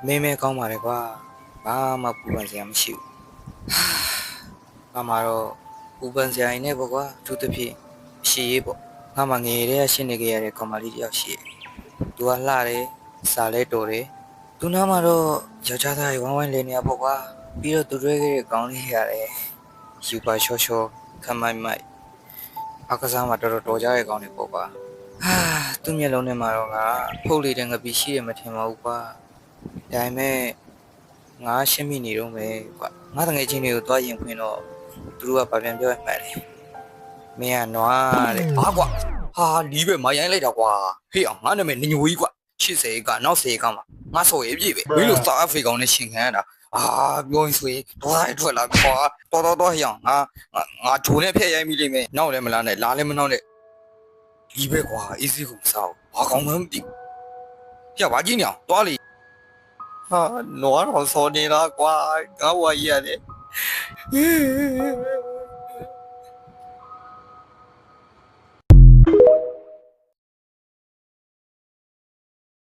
မင်းမဲကောင်းပါလေကွာဘာမှပူပန်စရာမရှိဘူးငါမှတော့ပူပန်စရာနေပေါ့ကွာသူတစ်ဖြစ်ရှည်ရေးပေါ့ငါမှငယ်ရဲရှင်းနေကြရတဲ့ကောင်မလေးတယောက်ရှိတယ်သူကလှတယ်စားလဲတော်တယ်သူနားမှာတော့ယောက်ျားသားတွေဝိုင်းဝိုင်းလဲနေရပေါ့ကွာပြီးတော့သူတွဲခဲ့တဲ့ကောင်းလေးရတယ်ယူပါရှော့ရှော့ခမိုက်မိုက်အကစားမှာတော်တော်တော်ကြတဲ့ကောင်းလေးပေါ့ကွာသူ့မျက်လုံးထဲမှာတော့ငါဖုတ်လေးတဲ့ငပီရှိတယ်မထင်ပါဘူးကွာဒါပေမဲ့ငါရှင်းမိနေတော့မယ်ကွာငါတငယ်ချင်းတွေကိုတွားရင်ခွင်တော့သူတို့ကဗာပြန်ပြောရမှန်းတယ်မင်းကနွားတဲ့ဟာကွာဟာလီးပဲမရိုင်းလိုက်တာကွာဟေ့အောင်ငါနာမည်နညိုကြီးကွာ80ကနောက်10ကမှာငါစော်ရေးပြည့်ပဲမင်းတို့စာအဖေကောင်နဲ့ရှင်ခံရတာပြောရင်ဆိုရင်ဒေါသအထွက်လာကွာတော်ဟေ့အောင်ငါဂျိုနဲ့ဖျက်ရိုင်းမိလိမ့်မယ်နောက်လည်းမလားနဲ့လားလည်းမနောက်နဲ့လီးပဲကွာအေးစီကိုမစားဘူးဘာကောင်မှမသိဘူးပြဘာကြီးနေအောင်တွားလေဟာနွားတော်စော်နေတာကွာငါ့ဝါကြီးရတယ်